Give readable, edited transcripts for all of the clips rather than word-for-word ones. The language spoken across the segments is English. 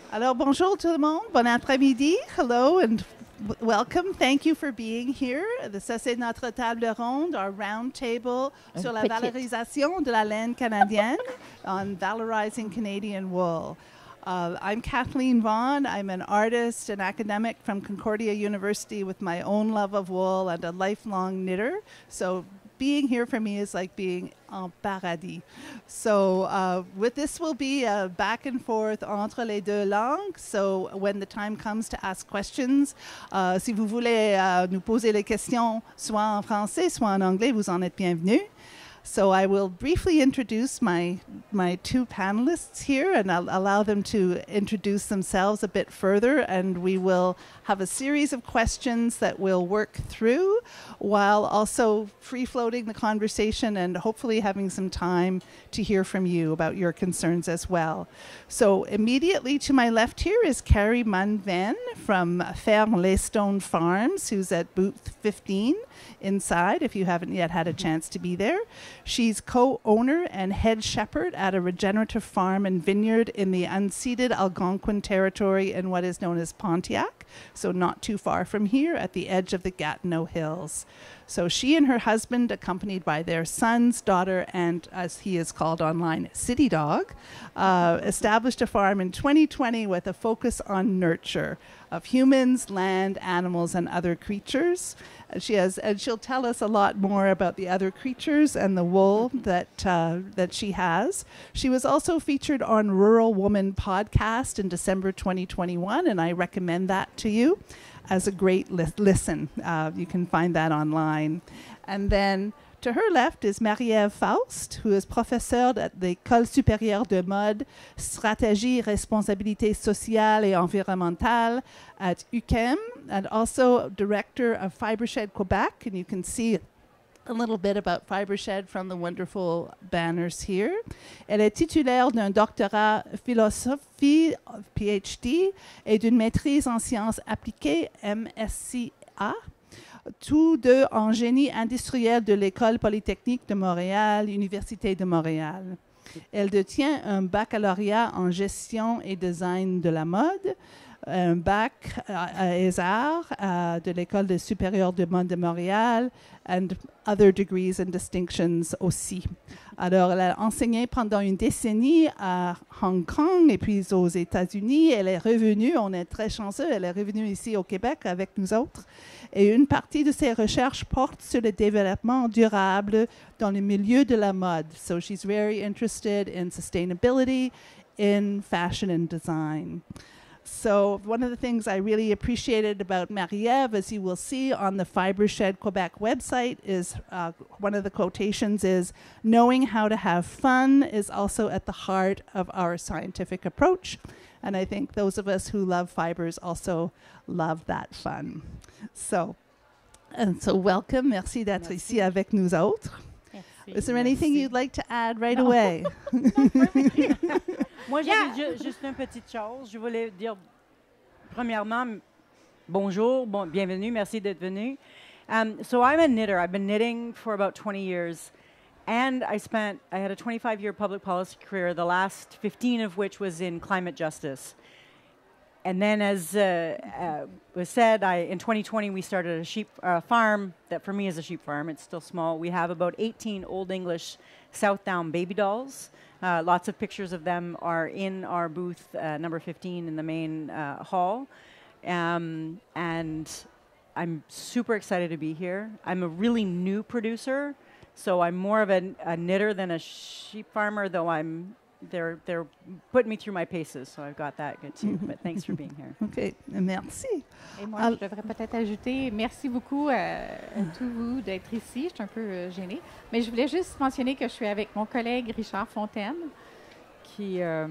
Alors, bonjour tout le monde. Bon après-midi. Hello and welcome. Thank you for being here. Ça, c'est notre table ronde, our round table sur la valorisation de la laine canadienne, on valorizing Canadian wool. I'm Kathleen Vaughan. I'm an artist and academic from Concordia University with my own love of wool and a lifelong knitter. So being here for me is like being en paradis. So with this will be a back and forth entre les deux langues. So when the time comes to ask questions, si vous voulez nous poser les questions soit en français, soit en anglais, vous en êtes bienvenus. So I will briefly introduce my two panelists here, and I'll allow them to introduce themselves a bit further, and we will have a series of questions that we'll work through while also free-floating the conversation and hopefully having some time to hear from you about your concerns as well. So immediately to my left here is Karri Munn-Venn from Fermes Leystone Farms, who's at booth 15 inside, if you haven't yet had a chance to be there. She's co-owner and head shepherd at a regenerative farm and vineyard in the unceded Algonquin territory in what is known as Pontiac, so not too far from here at the edge of the Gatineau Hills. So she and her husband, accompanied by their sons, daughter, and as he is called online, City Dog, established a farm in 2020 with a focus on nurture of humans, land, animals, and other creatures. And she'll tell us a lot more about the other creatures and the wool that she has. She was also featured on Rural Woman podcast in December 2021, and I recommend that to you as a great listen. You can find that online. And then to her left is Marie-Ève Faust, who is professeure at l'École supérieure de mode, stratégie, responsabilité sociale et environnementale at UQAM, and also director of Fibreshed Québec. And you can see a little bit about Fibreshed from the wonderful banners here. Elle est titulaire d'un doctorat philosophie, PhD, et d'une maîtrise en sciences appliquées, MSCA, tous deux en génie industriel de l'École polytechnique de Montréal, Université de Montréal. Elle détient un baccalauréat en gestion et design de la mode, un bac aux arts de l'École supérieure de mode de Montréal, and other degrees and distinctions aussi. Alors, elle a enseigné pendant une décennie à Hong Kong et puis aux États-Unis. Elle est revenue, on est très chanceux, elle est revenue ici au Québec avec nous autres. Et une partie de ses recherches porte sur le développement durable dans le milieu de la mode. So she's very interested in sustainability in fashion and design. So one of the things I really appreciated about Marie-Ève, as you will see on the Fibreshed Quebec website, is one of the quotations is, knowing how to have fun is also at the heart of our scientific approach. And I think those of us who love fibers also love that fun. So welcome. Merci d'être ici avec nous autres. Is there anything you'd like to add right away? Moi, j'avais juste une petite chose. Je voulais dire, premièrement, bonjour, bienvenue, merci d'être venu. So I'm a knitter. I've been knitting for about 20 years. And I had a 25-year public policy career, the last 15 of which was in climate justice. And then, as was said, in 2020, we started a sheep farm that for me is a sheep farm. It's still small. We have about 18 Old English Southdown baby dolls. Lots of pictures of them are in our booth, number 15 in the main hall. And I'm super excited to be here. I'm a really new producer, so I'm more of a knitter than a sheep farmer, though they're putting me through my paces, so I've got that good too. But thanks for being here. OK, merci. Et moi, je devrais peut-être ajouter merci beaucoup à tous vous d'être ici. Je suis un peu gênée. Mais je voulais juste mentionner que je suis avec mon collègue Richard Fontaine, qui est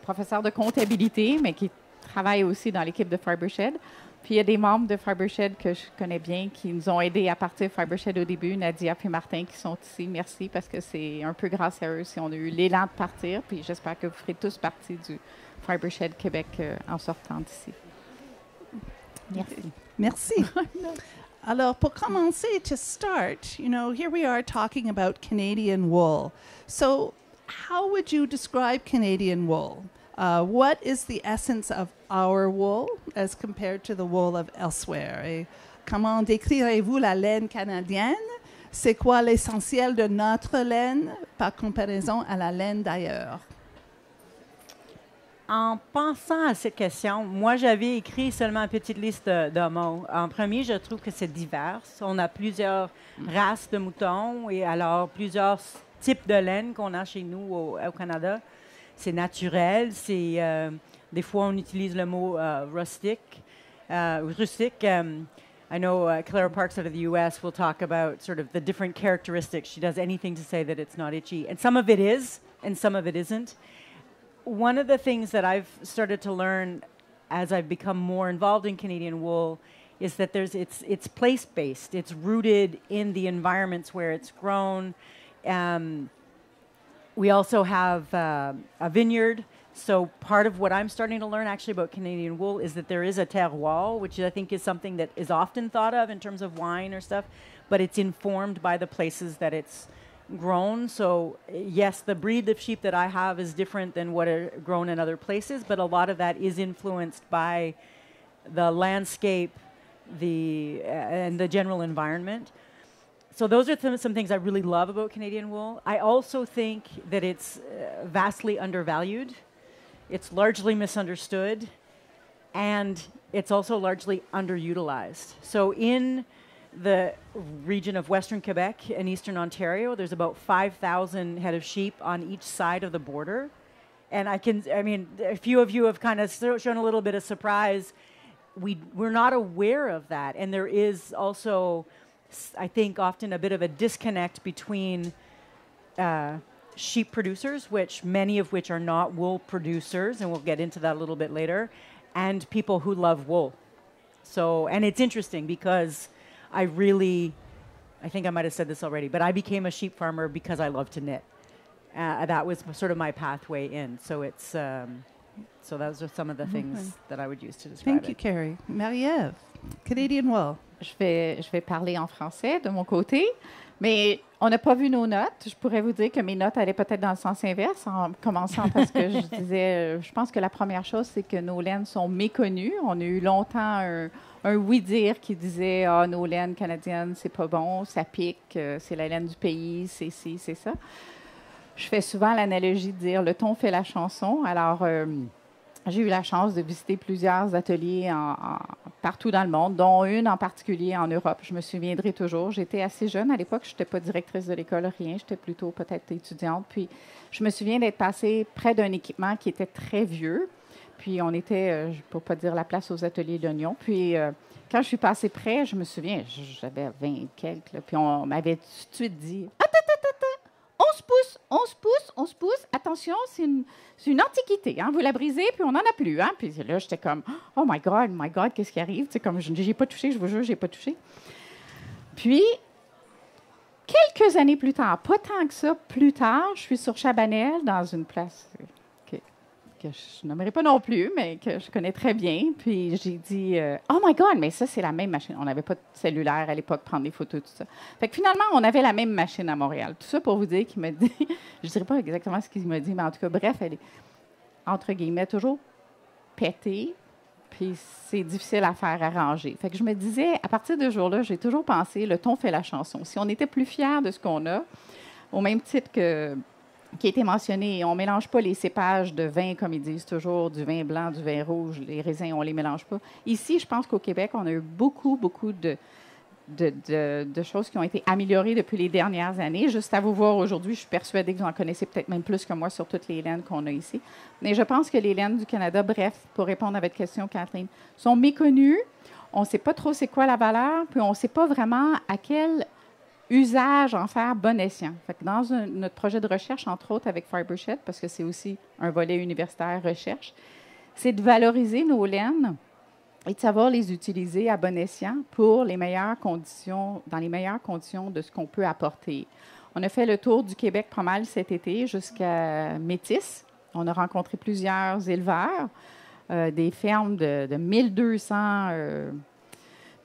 professeur de comptabilité, mais qui travaille aussi dans l'équipe de Fibreshed. Puis il y a des membres de Fibreshed que je connais bien qui nous ont aidés à partir de Fibreshed au début, Nadia puis Martin qui sont ici. Merci parce que c'est un peu grâce à eux si on a eu l'élan de partir. Puis j'espère que vous ferez tous partie du Fibreshed Québec en sortant d'ici. Merci. Merci. Alors, pour commencer, to start, here we are talking about Canadian wool. So how would you describe Canadian wool? What is the essence of our wool as compared to the wool of elsewhere? Et comment décrirez-vous la laine canadienne? C'est quoi l'essentiel de notre laine par comparaison à la laine d'ailleurs? En pensant à cette question, moi, j'avais écrit seulement une petite liste de mots. En premier, je trouve que c'est divers. On a plusieurs races de moutons et alors plusieurs types de laine qu'on a chez nous au Canada. C'est naturel. Des fois, on utilise le mot rustique. I know Clara Parks out of the U.S. will talk about sort of the different characteristics. She does anything to say that it's not itchy. And some of it is, and some of it isn't. One of the things that I've started to learn as I've become more involved in Canadian wool is that it's place-based. It's rooted in the environments where it's grown. We also have a vineyard. So part of what I'm starting to learn actually about Canadian wool is that there is a terroir, which I think is something that is often thought of in terms of wine or stuff, but it's informed by the places that it's grown. So yes, the breed of sheep that I have is different than what are grown in other places, but a lot of that is influenced by the landscape, and the general environment. So those are some things I really love about Canadian wool. I also think that it's vastly undervalued. It's largely misunderstood, and it's also largely underutilized. So in the region of Western Quebec and Eastern Ontario, there's about 5,000 head of sheep on each side of the border. And a few of you have kind of shown a little bit of surprise. We're not aware of that. And there is also, I think, often a bit of a disconnect between sheep producers, many of which are not wool producers, and we'll get into that a little bit later, and people who love wool. So, and it's interesting because I think I might have said this already, but I became a sheep farmer because I love to knit. That was sort of my pathway in. So so those are some of the things that I would use to describe Thank you, Karri. Marie-Ève, Canadian wool. Je vais parler en français de mon côté, mais on n'a pas vu nos notes. Je pourrais vous dire que mes notes allaient peut-être dans le sens inverse, en commençant parce que je disais, je pense que la première chose, c'est que nos laines sont méconnues. On a eu longtemps un oui-dire qui disait « Ah, nos laines canadiennes, c'est pas bon, ça pique, c'est la laine du pays, c'est ci, c'est ça ». Je fais souvent l'analogie de dire « Le ton fait la chanson ». Alors, j'ai eu la chance de visiter plusieurs ateliers partout dans le monde, dont une en particulier en Europe. Je me souviendrai toujours. J'étais assez jeune à l'époque. Je n'étais pas directrice de l'école, rien. J'étais plutôt peut-être étudiante. Puis, je me souviens d'être passée près d'un équipement qui était très vieux. Puis, on était, pour ne pas dire la place aux ateliers d'Oignon. Puis, quand je suis passée près, je me souviens, j'avais 20 et quelques, là, puis on m'avait tout de suite dit « 11 pouces, attention, c'est une antiquité, hein, vous la brisez, puis on n'en a plus. Hein? » Puis là, j'étais comme « Oh my God, qu'est-ce qui arrive? » Tu sais, comme je n'ai pas touché, je vous jure, je n'ai pas touché. Puis, quelques années plus tard, pas tant que ça, plus tard, je suis sur Chabanel, dans une place que je nommerai pas non plus, mais que je connais très bien. Puis j'ai dit « Oh my God, mais ça, c'est la même machine. » On n'avait pas de cellulaire à l'époque, prendre des photos, tout ça. Fait que finalement, on avait la même machine à Montréal. Tout ça pour vous dire qu'il m'a dit, je ne dirais pas exactement ce qu'il m'a dit, mais en tout cas, bref, elle est, entre guillemets, toujours pétée, puis c'est difficile à faire arranger. Fait que je me disais, à partir de ce jour-là, j'ai toujours pensé, le ton fait la chanson. Si on était plus fiers de ce qu'on a, au même titre qui a été mentionné, on ne mélange pas les cépages de vin, comme ils disent toujours, du vin blanc, du vin rouge, les raisins, on ne les mélange pas. Ici, je pense qu'au Québec, on a eu beaucoup de choses qui ont été améliorées depuis les dernières années. Juste à vous voir aujourd'hui, je suis persuadée que vous en connaissez peut-être même plus que moi sur toutes les laines qu'on a ici. Mais je pense que les laines du Canada, bref, pour répondre à votre question, Kathleen, sont méconnues. On ne sait pas trop c'est quoi la valeur, puis on ne sait pas vraiment à quel usage en faire bon escient. Fait que dans notre projet de recherche, entre autres avec Fibreshed, parce que c'est aussi un volet universitaire recherche, c'est de valoriser nos laines et de savoir les utiliser à bon escient pour les meilleures conditions, dans les meilleures conditions de ce qu'on peut apporter. On a fait le tour du Québec pas mal cet été jusqu'à Métis. On a rencontré plusieurs éleveurs, des fermes de 1200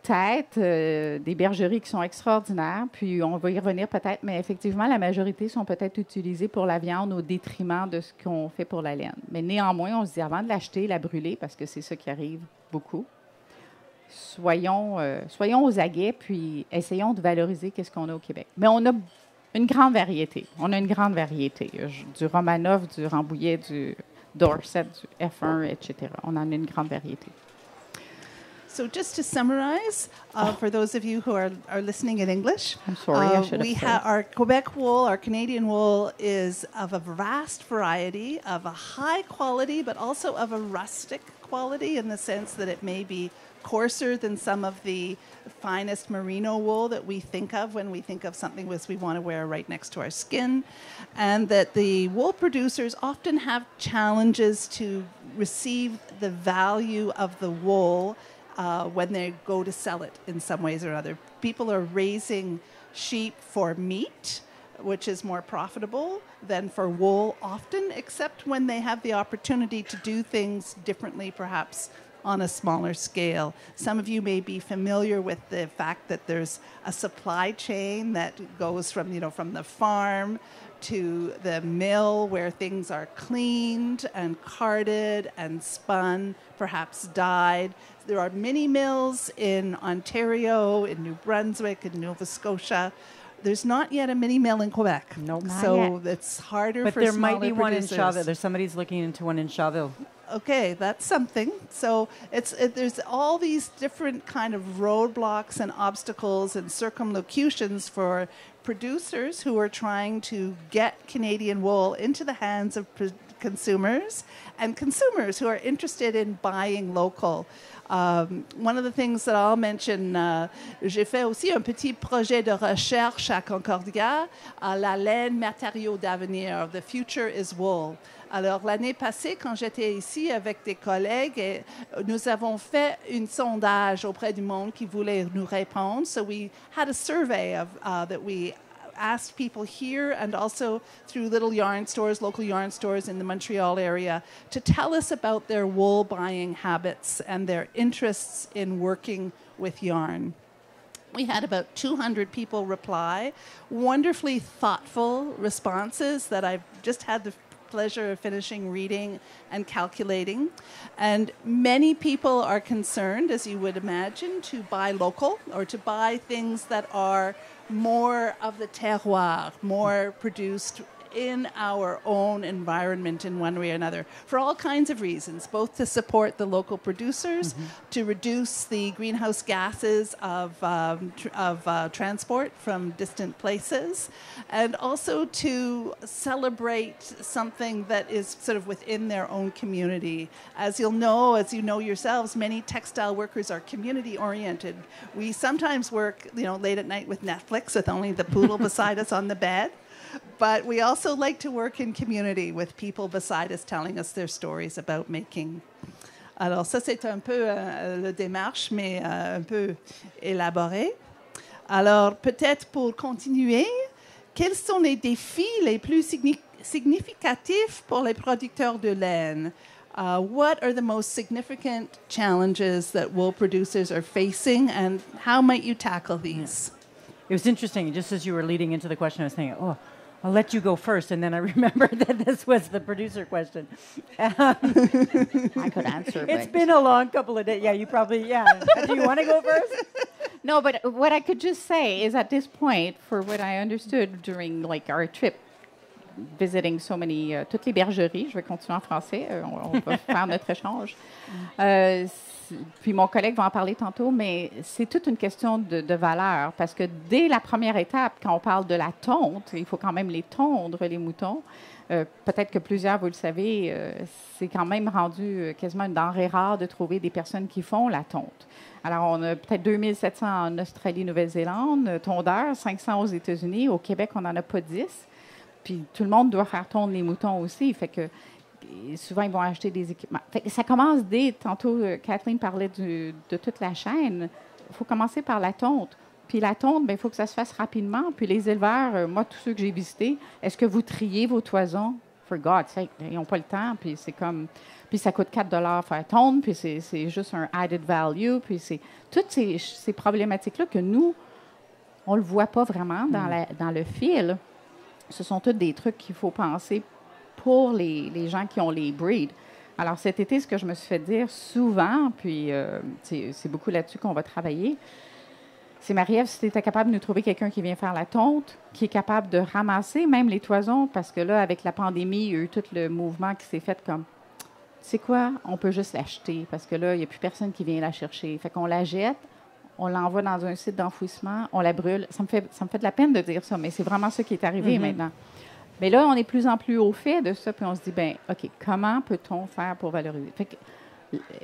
têtes, des bergeries qui sont extraordinaires, puis on va y revenir peut-être, mais effectivement, la majorité sont peut-être utilisées pour la viande au détriment de ce qu'on fait pour la laine. Mais néanmoins, on se dit, avant de l'acheter, la brûler, parce que c'est ça qui arrive beaucoup, soyons aux aguets, puis essayons de valoriser ce qu'on a au Québec. Mais on a une grande variété. On a une grande variété. Du Romanov, du Rambouillet, du Dorset, du F1, etc. On en a une grande variété. So just to summarize, for those of you who are listening in English, I'm sorry, I should have said. Our Quebec wool, our Canadian wool, is of a vast variety, of a high quality, but also of a rustic quality in the sense that it may be coarser than some of the finest merino wool that we think of when we think of something we want to wear right next to our skin, and that the wool producers often have challenges to receive the value of the wool when they go to sell it in some ways or other. People are raising sheep for meat, which is more profitable than for wool often, except when they have the opportunity to do things differently, perhaps on a smaller scale. Some of you may be familiar with the fact that there's a supply chain that goes from the farm to the mill where things are cleaned and carded and spun, perhaps dyed. There are mini mills in Ontario, in New Brunswick, in Nova Scotia. There's not yet a mini mill in Quebec. Nope. So it's harder but for there smaller might be producers. one in Shawville. Somebody's looking into one in Shawville. Okay, that's something. So there's all these different kind of roadblocks and obstacles and circumlocutions for producers who are trying to get Canadian wool into the hands of consumers and consumers who are interested in buying local. One of the things that I'll mention, j'ai fait aussi un petit projet de recherche à Concordia, la laine matériau d'avenir, The Future is Wool. Alors, l'année passée, quand j'étais ici avec des collègues, nous avons fait un sondage auprès du monde qui voulait nous répondre. So we had a survey of that we asked people here and also through little yarn stores, local yarn stores in the Montreal area, to tell us about their wool buying habits and their interests in working with yarn. We had about 200 people reply, wonderfully thoughtful responses that I've just had the pleasure of finishing reading and calculating. And many people are concerned, as you would imagine, to buy local or to buy things that are more of the terroir, more produced in our own environment in one way or another, for all kinds of reasons, both to support the local producers, to reduce the greenhouse gases of transport from distant places, and also to celebrate something that is sort of within their own community. As you know yourselves, many textile workers are community-oriented. We sometimes work, late at night with Netflix with only the poodle beside us on the bed. But we also like to work in community with people beside us telling us their stories about making. Alors ça, c'est un peu la démarche, mais un peu élaborée. Alors peut-être pour continuer, quels sont les défis les plus significatifs pour les producteurs de laine? What are the most significant challenges that wool producers are facing, and how might you tackle these? It was interesting. Just as you were leading into the question, I was thinking, I'll let you go first. And then I remembered that this was the producer question. I could answer. It's been a long couple of days. Yeah, you probably, Do you want to go first? No, but what I could just say is at this point, for what I understood during our trip, visiting so many, toutes les bergeries, je vais continuer en français, on va faire notre échange. Puis mon collègue va en parler tantôt, mais c'est toute une question de valeur, parce que dès la première étape, quand on parle de la tonte, il faut quand même les tondre, les moutons. Peut-être que plusieurs, vous le savez, c'est quand même rendu quasiment une denrée rare de trouver des personnes qui font la tonte. Alors, on a peut-être 2700 en Australie, Nouvelle-Zélande, tondeurs, 500 aux États-Unis. Au Québec, on n'en a pas 10. Puis tout le monde doit faire tondre les moutons aussi, fait que souvent, ils vont acheter des équipements. Fait que ça commence tantôt, Kathleen parlait de toute la chaîne. Il faut commencer par la tonte. Puis la tonte, il faut que ça se fasse rapidement. Puis les éleveurs, moi, tous ceux que j'ai visités, est-ce que vous triez vos toisons? for God's sake, ils n'ont pas le temps, puis c'est comme... Puis ça coûte 4 $ faire tondre, puis c'est juste un added value, puis c'est toutes ces problématiques-là que nous, on ne le voit pas vraiment dans le fil. Ce sont tous des trucs qu'il faut penser pour les gens qui ont les breeds. Alors cet été, ce que je me suis fait dire souvent, puis c'est beaucoup là-dessus qu'on va travailler, c'est Marie-Ève, si tu étais capable de nous trouver quelqu'un qui vient faire la tonte, qui est capable de ramasser même les toisons, parce que là, avec la pandémie, il y a eu tout le mouvement qui s'est fait comme... Tu sais quoi? On peut juste l'acheter parce que là, il n'y a plus personne qui vient la chercher. Fait qu'on la jette, on l'envoie dans un site d'enfouissement, on la brûle. Ça me fait de la peine de dire ça, mais c'est vraiment ça qui est arrivé maintenant. Mais là, on est de plus en plus au fait de ça, puis on se dit, bien, OK, comment peut-on faire pour valoriser? Fait que,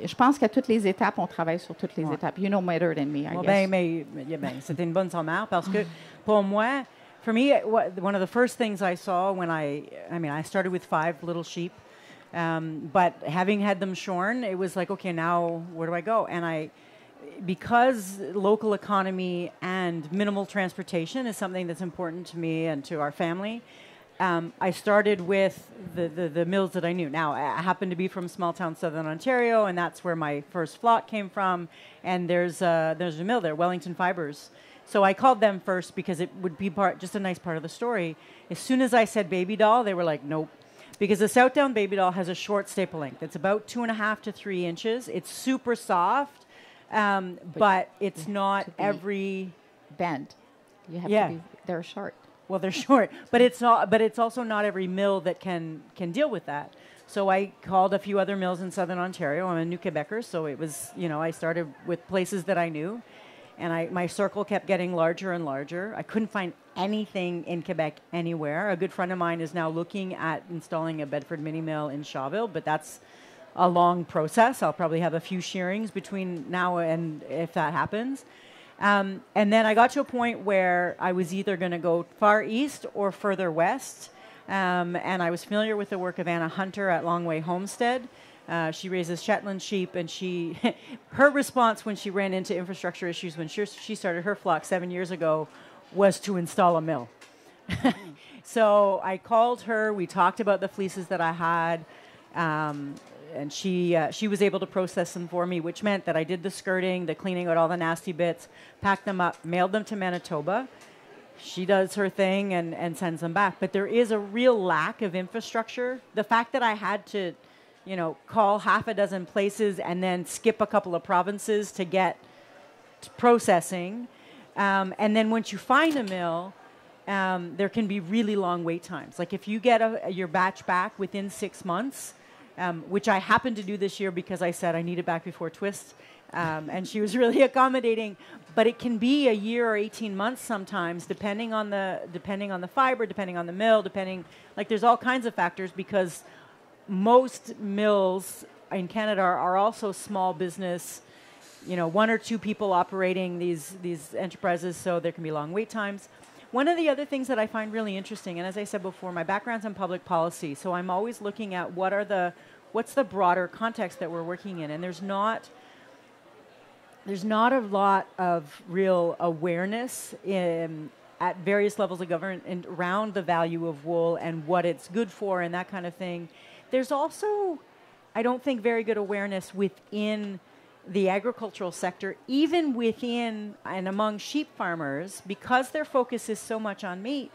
je pense qu'à toutes les étapes, on travaille sur toutes les étapes. You know better than me, I guess. C'était une bonne sommaire parce que pour moi, for me, one of the first things I saw when I started with 5 little sheep. But having had them shorn, it was like, okay, now where do I go? And because local economy and minimal transportation is something that's important to me and to our family, I started with the mills that I knew. Now, I happen to be from small town southern Ontario, and that's where my first flock came from. And there's a mill there, Wellington Fibers. So I called them first because it would be just a nice part of the story. As soon as I said baby doll, they were like, nope. Because the Southdown baby doll has a short staple length. It's about 2.5 to 3 inches. It's super soft, but it's not every bend. You have to be. They're short. Well, they're short, but it's not. But it's also not every mill that can deal with that. So I called a few other mills in Southern Ontario. I'm a New Quebecer, so it was I started with places that I knew, and my circle kept getting larger and larger. I couldn't find anything in Quebec anywhere. A good friend of mine is now looking at installing a Bedford mini mill in Shawville, but that's a long process. I'll probably have a few shearings between now and if that happens. And then I got to a point where I was either going to go far east or further west. And I was familiar with the work of Anna Hunter at Longway Homestead. She raises Shetland sheep, and her response when she ran into infrastructure issues when she started her flock 7 years ago was to install a mill. So I called her. We talked about the fleeces that I had, and she was able to process them for me, which meant that I did the skirting, the cleaning out all the nasty bits, packed them up, mailed them to Manitoba. She does her thing and sends them back. But there is a real lack of infrastructure. The fact that I had to, call half a dozen places and then skip a couple of provinces to get to processing. And then once you find a mill, there can be really long wait times. Like if you get your batch back within 6 months, which I happened to do this year because I said I need it back before twist, and she was really accommodating. But it can be a year or 18 months sometimes, depending on the fiber, depending on the mill, there's all kinds of factors because most mills in Canada are also small business. 1 or 2 people operating these enterprises, so there can be long wait times. One of the other things that I find really interesting, and as I said before, my background's in public policy, so I'm always looking at what's the broader context that we're working in, and there's not a lot of real awareness at various levels of government around the value of wool and what it's good for and that kind of thing. There's also, I don't think, very good awareness within the agricultural sector, even within and among sheep farmers, because their focus is so much on meat.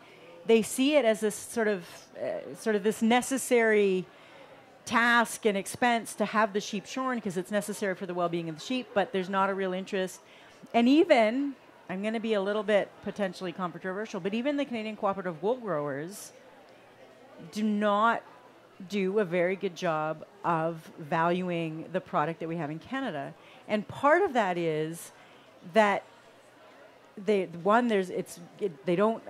They see it as this sort of this necessary task and expense to have the sheep shorn because it's necessary for the well-being of the sheep, but there's not a real interest. And even, I'm going to be a little bit potentially controversial, but even the Canadian Cooperative Wool Growers do not do a very good job of valuing the product that we have in Canada. And part of that is that I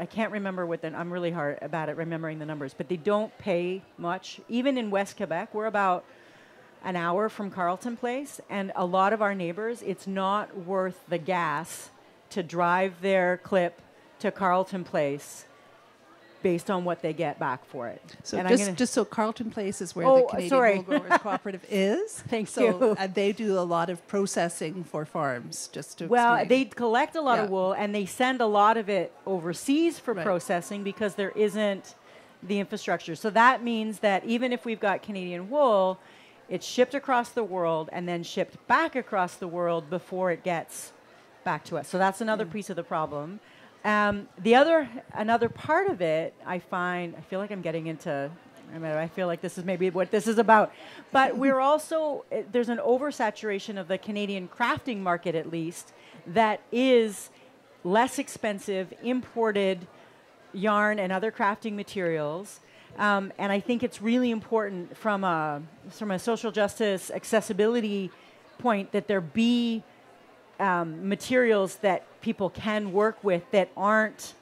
can't remember I'm really hard about it remembering the numbers, but they don't pay much. Even in West Quebec, we're about an hour from Carleton Place, and a lot of our neighbors, it's not worth the gas to drive their clip to Carleton Place based on what they get back for it. So just so Carleton Place is where the Canadian Wool Growers Cooperative is. Thank you. And they do a lot of processing for farms, just to explain. They They collect a lot of wool, and they send a lot of it overseas for processing because there isn't the infrastructure. So that means that even if we've got Canadian wool, it's shipped across the world and then shipped back across the world before it gets back to us. So that's another piece of the problem. Another part of it, I feel like I'm getting into, I feel like this is maybe what this is about, but we're also, there's an oversaturation of the Canadian crafting market, at least, that is less expensive, imported yarn and other crafting materials. And I think it's really important from a social justice accessibility point that there be materials that people can work with that aren't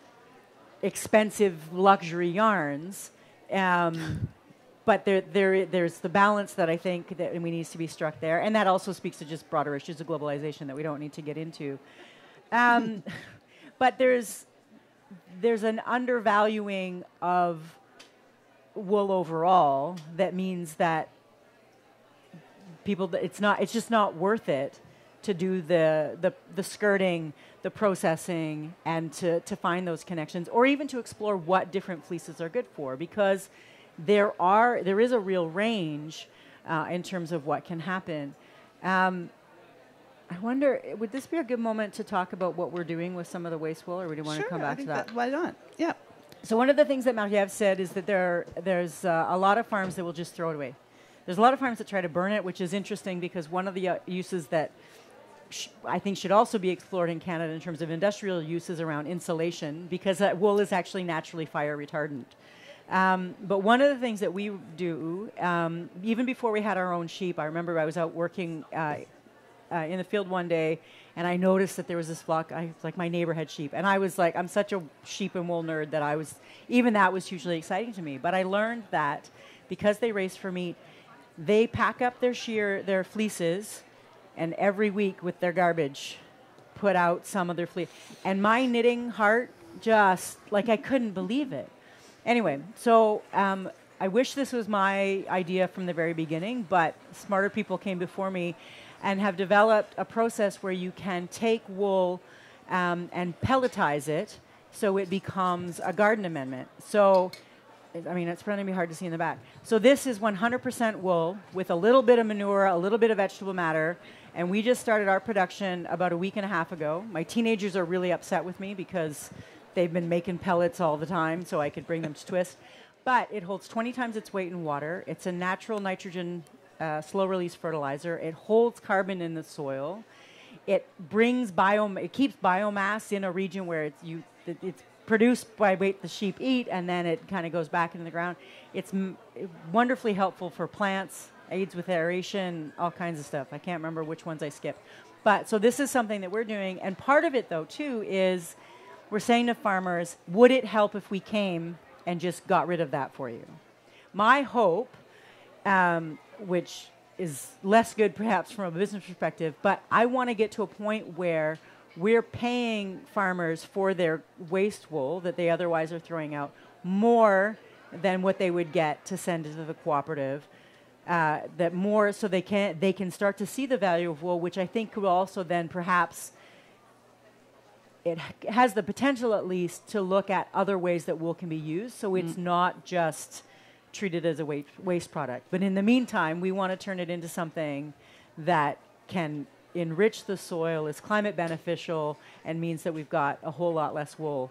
expensive luxury yarns. But there's the balance that I think that we needs to be struck there. And that also speaks to just broader issues of globalization that we don't need to get into. But there's an undervaluing of wool overall that means that people, it's just not worth it to do the skirting, the processing, and to find those connections, or even to explore what different fleeces are good for, because there is a real range in terms of what can happen. I wonder, would this be a good moment to talk about what we're doing with some of the waste wool, or would you want to come back to that? Why not? Yeah. So one of the things that Marie-Ève said is that there's a lot of farms that will just throw it away. There's a lot of farms that try to burn it, which is interesting because one of the uses that I think should also be explored in Canada in terms of industrial uses around insulation, because wool is actually naturally fire retardant. But one of the things that we do, even before we had our own sheep, I remember I was out working in the field one day, and I noticed that there was this flock. Like my neighbor had sheep, and I was like, I'm such a sheep and wool nerd that that was hugely exciting to me. But I learned that because they raise for meat, they pack up their fleeces, and every week with their garbage, put out some of their fleece. And my knitting heart just, like, I couldn't believe it. Anyway, so I wish this was my idea from the very beginning, but smarter people came before me and have developed a process where you can take wool and pelletize it so it becomes a garden amendment. So, I mean, it's going to be hard to see in the back. So this is 100% wool with a little bit of manure, a little bit of vegetable matter, and we just started our production about a week and a half ago. My teenagers are really upset with me because they've been making pellets all the time so I could bring them to twist. But it holds 20 times its weight in water. It's a natural nitrogen slow-release fertilizer. It holds carbon in the soil. It brings it keeps biomass in a region where it's produced by what the sheep eat, and then it kind of goes back into the ground. It's wonderfully helpful for plants, aids with aeration, all kinds of stuff. I can't remember which ones I skipped. But so this is something that we're doing. And part of it, though, too, is we're saying to farmers, would it help if we came and just got rid of that for you? My hope, which is less good perhaps from a business perspective, but I want to get to a point where we're paying farmers for their waste wool that they otherwise are throwing out more than what they would get to send to the cooperative. That more so they can start to see the value of wool, which I think will also then perhaps it has the potential at least to look at other ways that wool can be used, so it's not just treated as a waste product. But in the meantime, we want to turn it into something that can enrich the soil, is climate beneficial, and means that we've got a whole lot less wool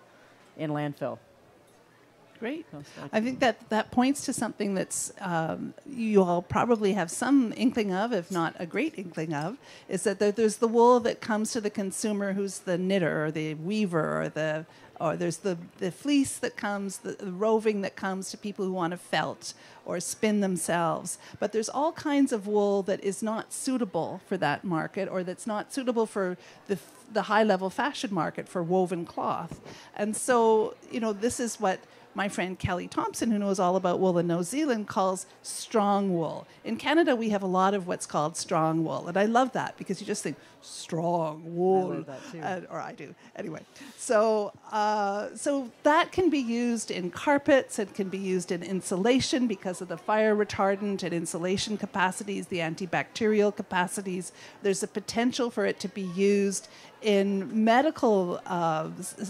in landfill. Great. I think that points to something that's you all probably have some inkling of, if not a great inkling of, is that there's the wool that comes to the consumer who's the knitter or the weaver, or there's the fleece that comes, the roving that comes to people who want to felt or spin themselves. But there's all kinds of wool that is not suitable for that market, or that's not suitable for the high-level fashion market for woven cloth. And so, this is what my friend Kelly Thompson, who knows all about wool in New Zealand, calls strong wool. In Canada, we have a lot of what's called strong wool, and I love that because you just think strong wool. I love that too. Or I do. Anyway, so that can be used in carpets. It can be used in insulation because of the fire retardant and insulation capacities, the antibacterial capacities. There's a potential for it to be used in medical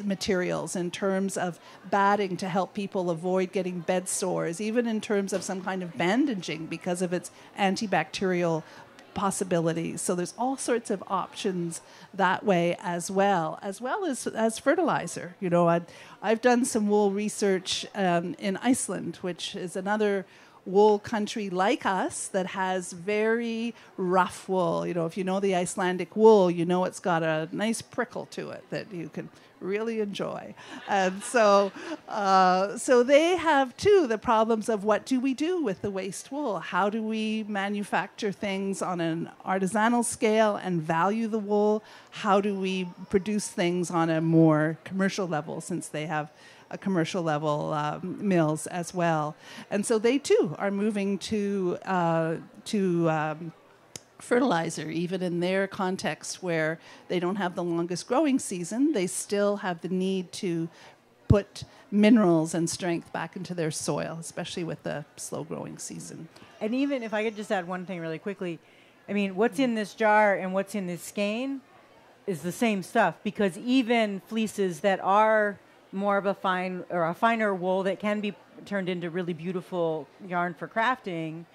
materials, in terms of batting to help people avoid getting bed sores, even in terms of some kind of bandaging because of its antibacterial possibilities. So there's all sorts of options that way as well as fertilizer. You know, I've done some wool research in Iceland, which is another wool country like us that has very rough wool. You know, if you know the Icelandic wool, you know it's got a nice prickle to it that you can really enjoy. And so they have too the problems of what do we do with the waste wool? How do we manufacture things on an artisanal scale and value the wool? How do we produce things on a more commercial level, since they have a commercial level mills as well? And so they too are moving to fertilizer, even in their context where they don't have the longest growing season. They still have the need to put minerals and strength back into their soil, especially with the slow growing season. And even if I could just add one thing really quickly, I mean, what's in this jar and what's in this skein is the same stuff, because even fleeces that are more of a fine or a finer wool that can be turned into really beautiful yarn for crafting,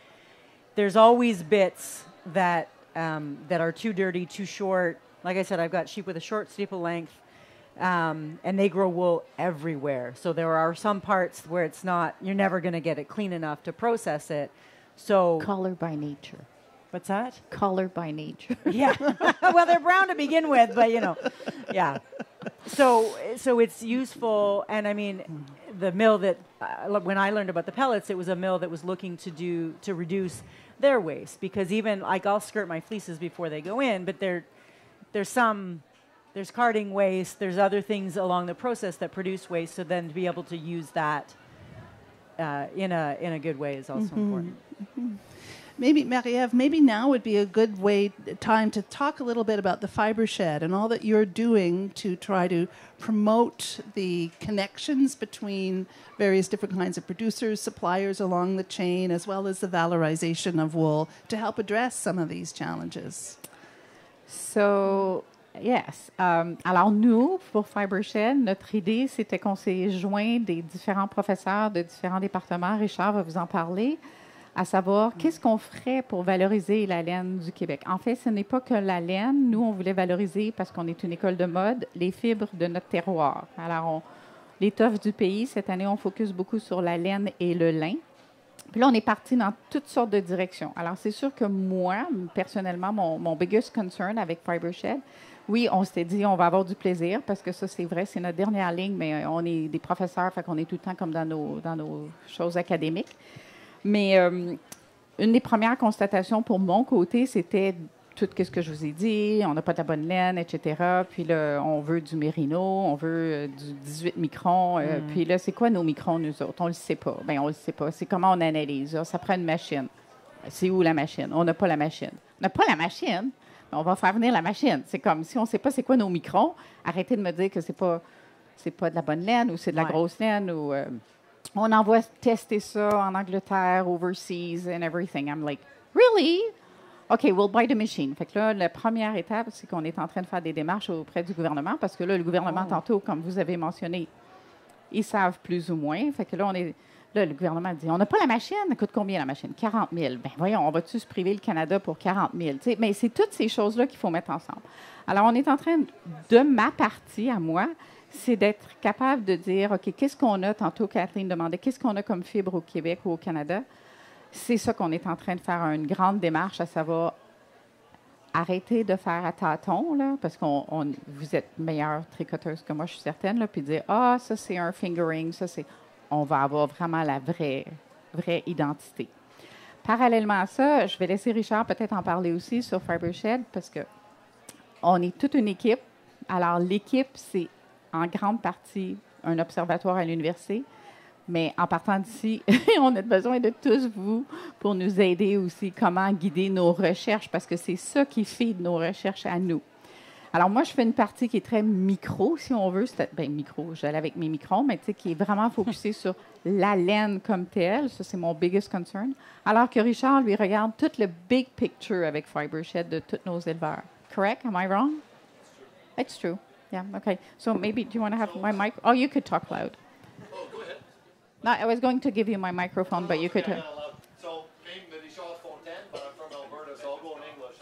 there's always bits that are too dirty, too short. Like I said, I've got sheep with a short staple length, and they grow wool everywhere. So there are some parts where it's not, you're never going to get it clean enough to process it. So Color by nature. What's that? Color by nature. Yeah. Well, they're brown to begin with, but you know, yeah. So it's useful, and I mean, the mill that when I learned about the pellets, it was a mill that was looking to reduce their waste, because even like I'll skirt my fleeces before they go in, but there's carding waste, there's other things along the process that produce waste, so then to be able to use that in a good way is also important. Mm-hmm. Maybe, Marie-Ève, maybe now would be a good time to talk a little bit about the Fibreshed and all that you're doing to try to promote the connections between various different kinds of producers, suppliers along the chain, as well as the valorization of wool to help address some of these challenges. So, yes. Alors, nous, pour Fibreshed, notre idée, c'était qu'on s'est joint des différents professeurs de différents départements. Richard va vous en parler. À savoir, qu'est-ce qu'on ferait pour valoriser la laine du Québec? En fait, ce n'est pas que la laine. Nous, on voulait valoriser, parce qu'on est une école de mode, les fibres de notre terroir. Alors, l'étoffe du pays, cette année, on focus beaucoup sur la laine et le lin. Puis là, on est parti dans toutes sortes de directions. Alors, c'est sûr que moi, personnellement, mon biggest concern avec Fibreshed, oui, on s'était dit, on va avoir du plaisir, parce que ça, c'est vrai, c'est notre dernière ligne, mais on est des professeurs, fait qu'on est tout le temps comme dans nos choses académiques. Mais une des premières constatations pour mon côté, c'était tout ce que je vous ai dit. On n'a pas de la bonne laine, etc. Puis là, on veut du mérino, on veut du 18 microns. Puis là, c'est quoi nos microns, nous autres? On ne le sait pas. Bien, on ne le sait pas. C'est comment on analyse. Ça prend une machine. C'est où la machine? On n'a pas la machine. On n'a pas la machine, mais on va faire venir la machine. C'est comme si on ne sait pas c'est quoi nos microns. Arrêtez de me dire que c'est pas de la bonne laine ou c'est de la grosse laine ou... on envoie tester ça en Angleterre, overseas, and everything. I'm like, really? OK, we'll buy the machine. Fait que là, la première étape, c'est qu'on est en train de faire des démarches auprès du gouvernement, parce que là, le gouvernement, tantôt, comme vous avez mentionné, ils savent plus ou moins. Fait que là, le gouvernement dit, on n'a pas la machine. Ça coûte combien, la machine? 40 000. Bien, voyons, on va-tu se priver le Canada pour 40 000? T'sais, mais c'est toutes ces choses-là qu'il faut mettre ensemble. Alors, on est en train, de ma partie à moi, c'est d'être capable de dire, OK, qu'est-ce qu'on a? Tantôt, Kathleen demandait, qu'est-ce qu'on a comme fibre au Québec ou au Canada? C'est ça qu'on est en train de faire une grande démarche, à savoir arrêter de faire à tâtons, là, parce vous êtes meilleure tricoteuse que moi, je suis certaine, là, puis dire, ça, c'est un fingering, ça, c'est... On va avoir vraiment la vraie identité. Parallèlement à ça, je vais laisser Richard peut-être en parler aussi sur Fibreshed, parce que on est toute une équipe. Alors, l'équipe, c'est en grande partie un observatoire à l'université, mais en partant d'ici, on a besoin de tous vous pour nous aider aussi comment guider nos recherches, parce que c'est ça qui fait nos recherches à nous. Alors, moi, je fais une partie qui est très micro, si on veut. Micro, j'allais avec mes microns, mais qui est vraiment focusée sur la laine comme telle. Ça, c'est mon biggest concern. Alors que Richard, lui, regarde tout le big picture avec Fibreshed de tous nos éleveurs. Correct? Am I wrong? It's true. Yeah, okay. So maybe, do you want to have my mic? Oh, you could talk loud. Oh, go ahead. No, I was going to give you my microphone, but you could... So, name Richard Fontaine, but I'm from Alberta, so I'll go in English.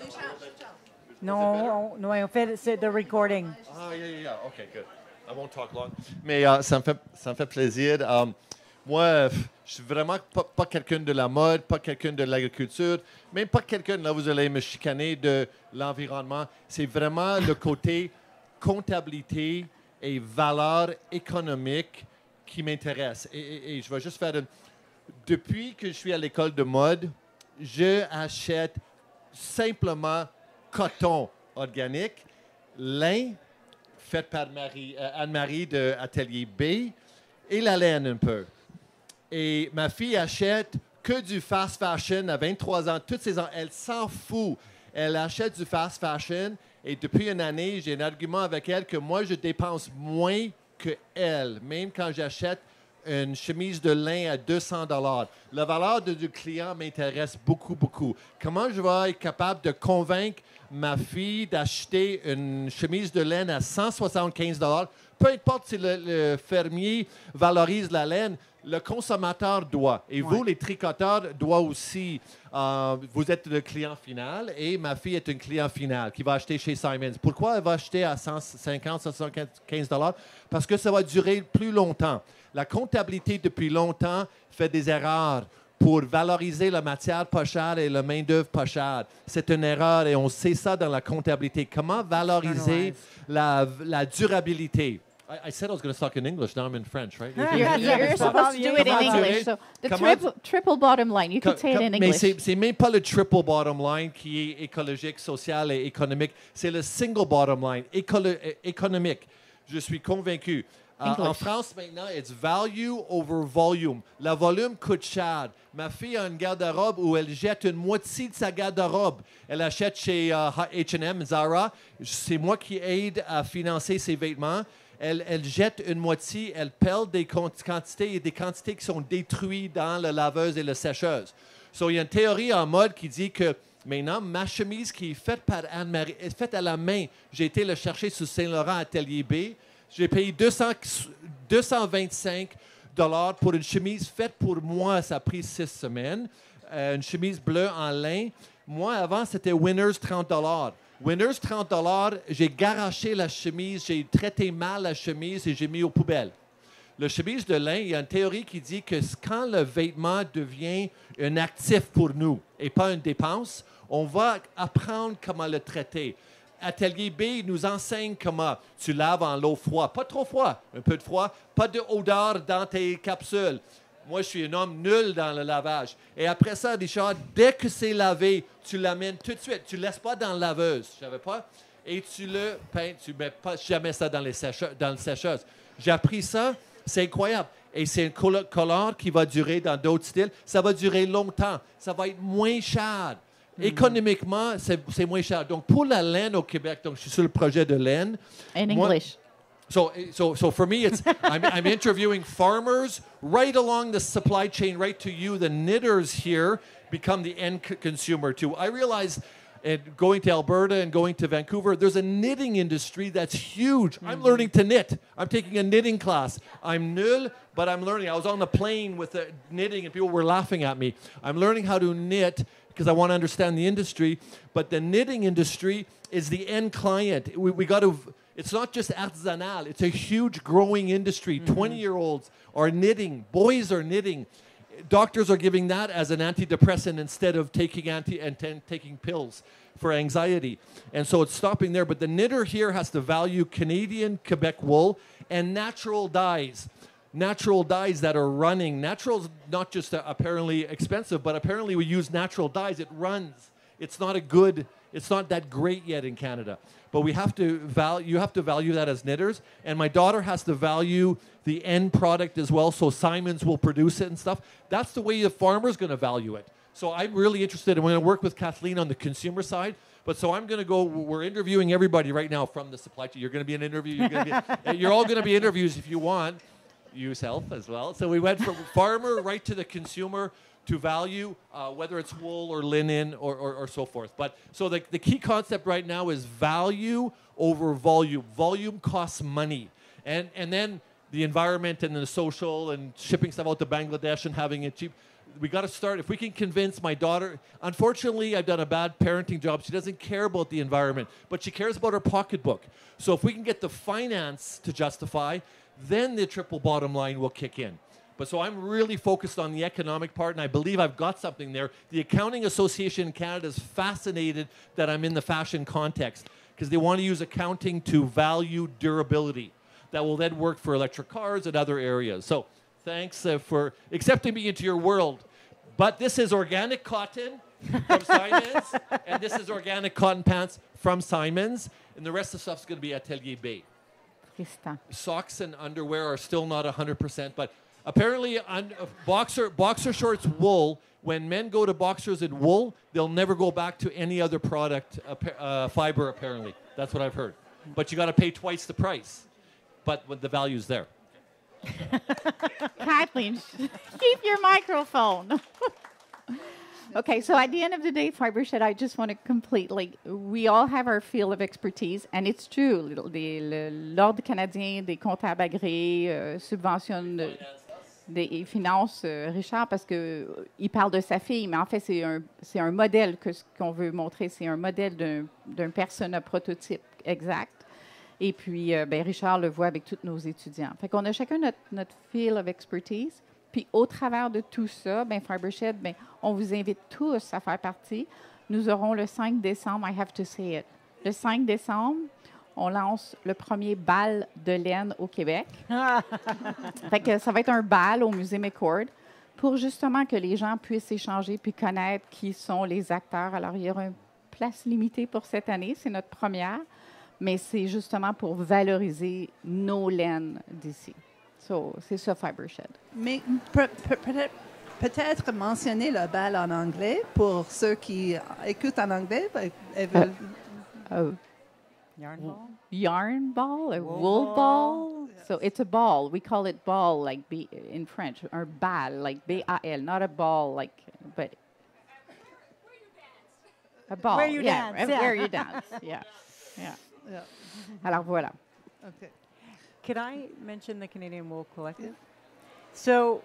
No, no, en fait, c'est the recording. Ah, yeah. Okay, good. I won't talk long. Mais ça me fait plaisir. Moi, je suis vraiment pas quelqu'un de la mode, pas quelqu'un de l'agriculture, même pas quelqu'un, là, vous allez me chicaner, de l'environnement. C'est vraiment le côté comptabilité et valeur économique qui m'intéresse. Et je vais juste faire Depuis que je suis à l'école de mode, je achète simplement coton organique, lin, fait par Anne-Marie de Atelier B, et la laine un peu. Et ma fille achète que du fast fashion à 23 ans. Toutes ces ans, elle s'en fout. Elle achète du fast fashion. Et depuis une année, j'ai un argument avec elle que moi, je dépense moins que elle, même quand j'achète une chemise de lin à 200 $. La valeur du client m'intéresse beaucoup, beaucoup. Comment je vais être capable de convaincre ma fille d'acheter une chemise de laine à 175 $? Peu importe si le fermier valorise la laine, le consommateur doit. Et vous, les tricoteurs, doivent aussi. Vous êtes le client final et ma fille est un client final qui va acheter chez Simons. Pourquoi elle va acheter à 150, 175 $? Parce que ça va durer plus longtemps. La comptabilité, depuis longtemps, fait des erreurs pour valoriser la matière pas chère et la main-d'œuvre pas chère. C'est une erreur et on sait ça dans la comptabilité. Comment valoriser la durabilité? I said I was going to talk in English. Now I'm in French, right? You're supposed to do it in English. So the triple bottom line, you could say it in English. Mais c'est même pas le triple bottom line qui est écologique, social et économique. C'est le single bottom line, économique. Je suis convaincu. En France, maintenant, it's value over volume. Le volume coûte cher. Ma fille a une garde-robe où elle jette une moitié de sa garde-robe. Elle achète chez H&M, Zara. C'est moi qui aide à financer ses vêtements. Elle jette une moitié, elle perd des quantités et des quantités qui sont détruites dans la laveuse et la sécheuse. So, il y a une théorie en mode qui dit que maintenant, ma chemise qui est faite par Anne-Marie, est faite à la main. J'ai été la chercher sur Saint-Laurent Atelier B. J'ai payé 225 $ pour une chemise faite pour moi. Ça a pris 6 semaines. Une chemise bleue en lin. Moi, avant, c'était Winners 30 $. Winners 30 $, j'ai garoché la chemise, j'ai traité mal la chemise et j'ai mis aux poubelles. La chemise de lin, il y a une théorie qui dit que quand le vêtement devient un actif pour nous et pas une dépense, on va apprendre comment le traiter. Atelier B nous enseigne comment tu laves en l'eau froide. Pas trop froid, un peu de froid. Pas d'odeur dans tes capsules. Moi, je suis un homme nul dans le lavage. Et après ça, Richard, dès que c'est lavé, tu l'amènes tout de suite. Tu ne laisses pas dans la laveuse. Je ne savais pas. Et tu le peins. Tu ne mets pas jamais ça dans le sécheuse. J'ai appris ça. C'est incroyable. Et c'est un color qui va durer dans d'autres styles. Ça va durer longtemps. Ça va être moins cher. Économiquement, c'est moins cher. Donc, pour la laine au Québec, donc je suis sur le projet de laine. In English. So for me, it's I'm interviewing farmers right along the supply chain, right to you. The knitters here become the end consumer too. I realize, going to Alberta and going to Vancouver, there's a knitting industry that's huge. I'm learning to knit. I'm taking a knitting class. I'm nul, but I'm learning. I was on the plane with the knitting, and people were laughing at me. I'm learning how to knit because I want to understand the industry. But the knitting industry is the end client. We got to. It's not just artisanal. It's a huge growing industry. 20-year-olds are knitting. Boys are knitting. Doctors are giving that as an antidepressant instead of taking taking pills for anxiety. And so it's stopping there. But the knitter here has to value Canadian Quebec wool and natural dyes. Natural dyes that are running. Natural is not just apparently expensive, but apparently we use natural dyes. It runs. It's not that great yet in Canada. But you have to value that as knitters. And my daughter has to value the end product as well, so Simons will produce it and stuff. That's the way the farmer's going to value it. So I'm really interested. I'm going to work with Kathleen on the consumer side. But so I'm going to go, we're interviewing everybody right now from the supply chain. You're going to be an interview. You're all going to be interviews if you want. yourself as well. So we went from farmer right to the consumer to value, whether it's wool or linen or so forth. But so the key concept right now is value over volume. Volume costs money. And then the environment and the social and shipping stuff out to Bangladesh and having it cheap. We got to start. If we can convince my daughter, unfortunately, I've done a bad parenting job. She doesn't care about the environment, but she cares about her pocketbook. So if we can get the finance to justify, then the triple bottom line will kick in. But so I'm really focused on the economic part, and I believe I've got something there. The Accounting Association in Canada is fascinated that I'm in the fashion context because they want to use accounting to value durability. That will then work for electric cars and other areas. So thanks for accepting me into your world. But this is organic cotton from Simons, and this is organic cotton pants from Simons, and the rest of the stuff is going to be Atelier Bay. Socks and underwear are still not 100%, but apparently boxer shorts wool, when men go to boxers in wool, they'll never go back to any other product, fiber apparently. That's what I've heard. But you got to pay twice the price. But the value's there. Kathleen, keep your microphone. Okay, so at the end of the day, Fibreshed, I just want to complete, we all have our field of expertise, and it's true. L'Ordre canadien des comptables agréés subventionne des finances Richard parce qu'il parle de sa fille, mais en fait, c'est un modèle qu'on veut montrer. C'est un modèle d'un persona prototype exact. Et puis, Richard le voit avec tous nos étudiants. Fait qu'on a chacun notre field of expertise. Puis, au travers de tout ça, Fibreshed, on vous invite tous à faire partie. Nous aurons le 5 décembre, I have to say it. Le 5 décembre, on lance le premier bal de laine au Québec. Fait que ça va être un bal au musée McCord pour justement que les gens puissent échanger puis connaître qui sont les acteurs. Alors, il y aura une place limitée pour cette année. C'est notre première. Mais c'est justement pour valoriser nos laines d'ici. So, c'est ça, Fibreshed. Mais peut-être mentionner le bal en anglais pour ceux qui écoutent en anglais. Yarn ball? Yarn ball, a wool ball. Yes. So it's a ball. We call it ball, like in French, or bal, like B-A-L, not a ball, but a ball. Where you dance. Yeah. Where you dance, yeah. Alors voilà. Okay. Could I mention the Canadian Wool Collective? Yeah. So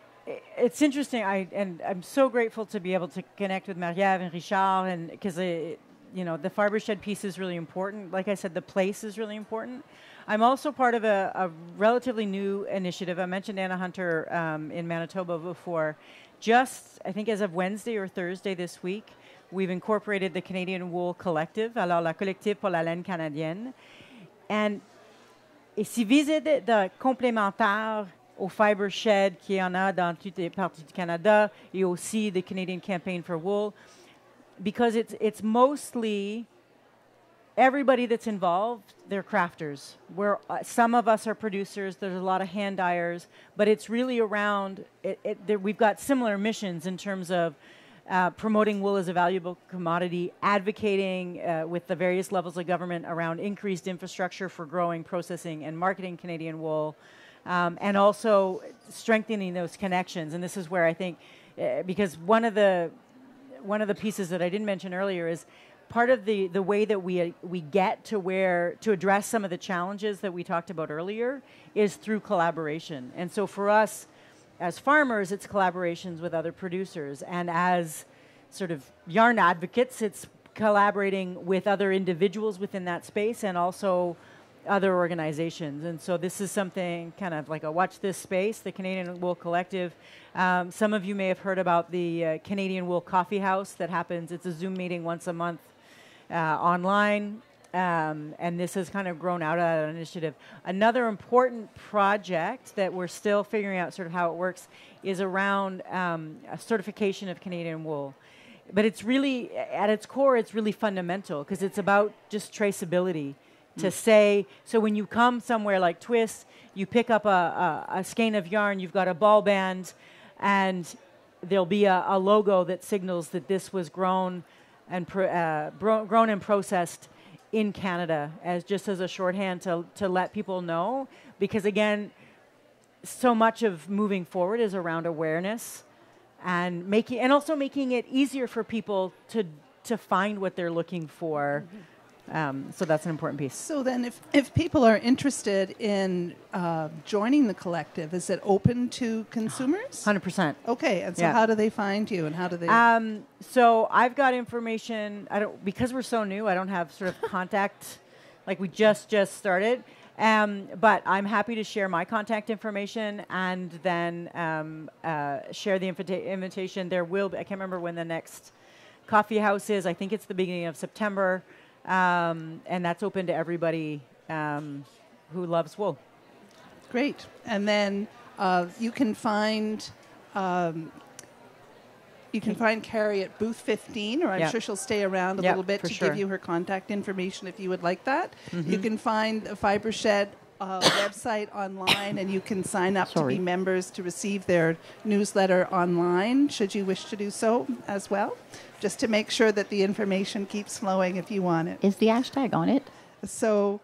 it's interesting, and I'm so grateful to be able to connect with Marie-Ève and Richard, and because the Fibreshed piece is really important. Like I said, the place is really important. I'm also part of a relatively new initiative. I mentioned Anna Hunter in Manitoba before. Just, I think as of Wednesday or Thursday this week, we've incorporated the Canadian Wool Collective, alors la collective pour la laine canadienne. Et si vous êtes de complémentaire au Fibreshed qui en a dans toutes les parties du Canada, et aussi the Canadian Campaign for Wool, because it's mostly everybody that's involved, they're crafters. Some of us are producers, there's a lot of hand dyers, but it's really around, we've got similar missions in terms of promoting wool as a valuable commodity, advocating with the various levels of government around increased infrastructure for growing, processing, and marketing Canadian wool, and also strengthening those connections. And this is where I think, because one of the pieces that I didn't mention earlier is part of the way that we get to address some of the challenges that we talked about earlier is through collaboration. And so for us, as farmers, it's collaborations with other producers. And as sort of yarn advocates, it's collaborating with other individuals within that space and also other organizations. And so this is something kind of like a watch this space, the Canadian Wool Collective. Some of you may have heard about the Canadian Wool Coffee House that happens. It's a Zoom meeting once a month online. And this has kind of grown out of that initiative. Another important project that we're still figuring out sort of how it works is around a certification of Canadian wool. But it's really, at its core, it's really fundamental because it's about just traceability. To say, so when you come somewhere like Twist, you pick up a skein of yarn, you've got a ball band, and there'll be a logo that signals that this was grown and processed in Canada, as just as a shorthand to let people know. Because again, so much of moving forward is around awareness and also making it easier for people to find what they're looking for. So that's an important piece. So then if people are interested in joining the collective, is it open to consumers? 100%. Okay, and so how do they find you and how do they... So I've got information, because we're so new, I don't have sort of contact, like we just started, but I'm happy to share my contact information and then share the invitation. There will be, I can't remember when the next coffee house is. I think it's the beginning of September. And that's open to everybody who loves wool. Great. And then you can find Karri at booth 15, or I'm sure she'll stay around a little bit to give you her contact information if you would like that. You can find the Fibreshed website online, and you can sign up to be members to receive their newsletter online, should you wish to do so as well, just to make sure that the information keeps flowing if you want it. Is the hashtag on it? So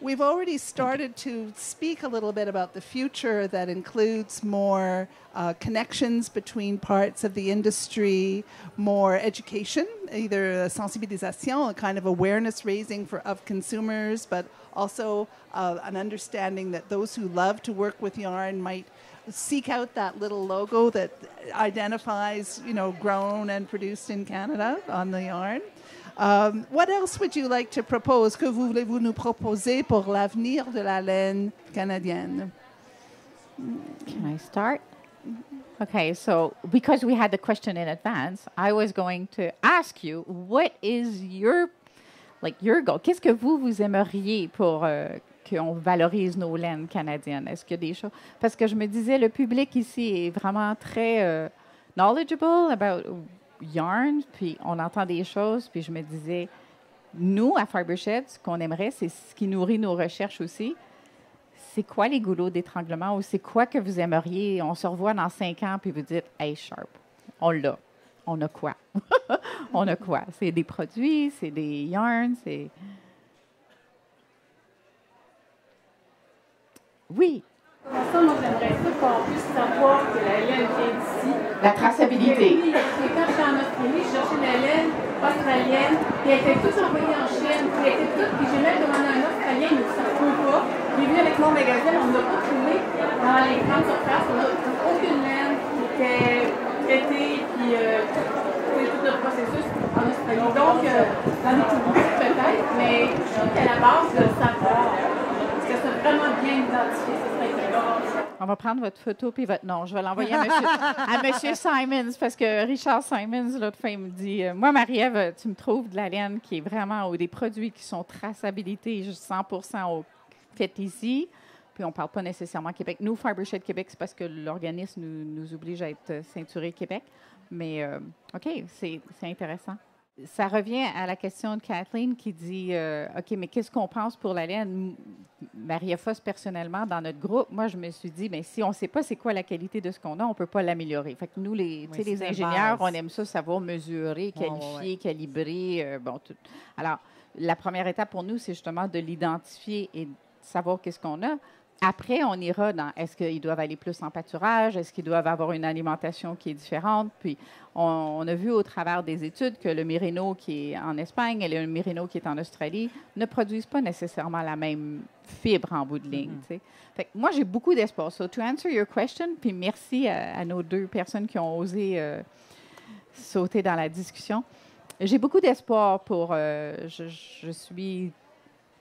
we've already started to speak a little bit about the future that includes more connections between parts of the industry, more education, either sensibilisation, a kind of awareness raising of consumers, but also an understanding that those who love to work with yarn might seek out that little logo that identifies, grown and produced in Canada on the yarn. What else would you like to propose? Que voulez-vous nous proposer pour l'avenir de la laine canadienne? Can I start? Okay, so because we had the question in advance, I was going to ask you, what is your goal? Qu'est-ce que vous aimeriez pour qu'on valorise nos laines canadiennes? Est-ce qu'il y a des choses? Parce que je me disais, le public ici est vraiment très knowledgeable about yarn, puis on entend des choses, puis je me disais, nous, à Fibreshed, ce qu'on aimerait, c'est ce qui nourrit nos recherches aussi. C'est quoi les goulots d'étranglement ou c'est quoi que vous aimeriez? On se revoit dans 5 ans, puis vous dites, hey, Sharp, on l'a. On a quoi? On a quoi? C'est des produits, c'est des yarns, c'est... Oui. Moi, j'aimerais ça qu'on puisse savoir que la laine vient d'ici. La traçabilité. Oui, parce que quand j'étais en Australie, je cherchais la laine australienne, puis elle était toute envoyée en Chine, puis elle était toute, puis j'ai même demandé à un Australien, il m'a dit ça se peut pas. J'ai vu avec mon magasin, on n'a pas trouvé dans les grandes surfaces, on n'a aucune laine qui était traitée, puis tout le processus en Australie. Donc, dans les petits bouts, peut-être, mais je trouve qu'à la base, de le savoir, parce que c'est vraiment bien identifié, ce serait intéressant. On va prendre votre photo puis votre nom. Je vais l'envoyer à monsieur Simons parce que Richard Simons, l'autre fois, il me dit moi, Marie-Ève, tu me trouves de la laine qui est vraiment ou des produits qui sont traçabilité 100% fait ici. Puis on ne parle pas nécessairement Québec. Nous, Fibreshed Québec, c'est parce que l'organisme nous oblige à être ceinturé Québec. Mais OK, c'est intéressant. Ça revient à la question de Kathleen qui dit OK, mais qu'est-ce qu'on pense pour la laine? Marie-Ève Faust, personnellement, dans notre groupe, moi, je me suis dit, bien, si on ne sait pas c'est quoi la qualité de ce qu'on a, on ne peut pas l'améliorer. Fait que nous, les ingénieurs, on aime ça savoir mesurer, qualifier, calibrer. Tout. Alors, la première étape pour nous, c'est justement de l'identifier et de savoir qu'est-ce qu'on a. Après, on ira dans est-ce qu'ils doivent aller plus en pâturage, est-ce qu'ils doivent avoir une alimentation qui est différente. Puis, on a vu au travers des études que le mérino qui est en Espagne et le mérino qui est en Australie ne produisent pas nécessairement la même fibre en bout de ligne. Fait que moi, j'ai beaucoup d'espoir. So, to answer your question, puis merci à nos 2 personnes qui ont osé sauter dans la discussion. J'ai beaucoup d'espoir pour... je suis...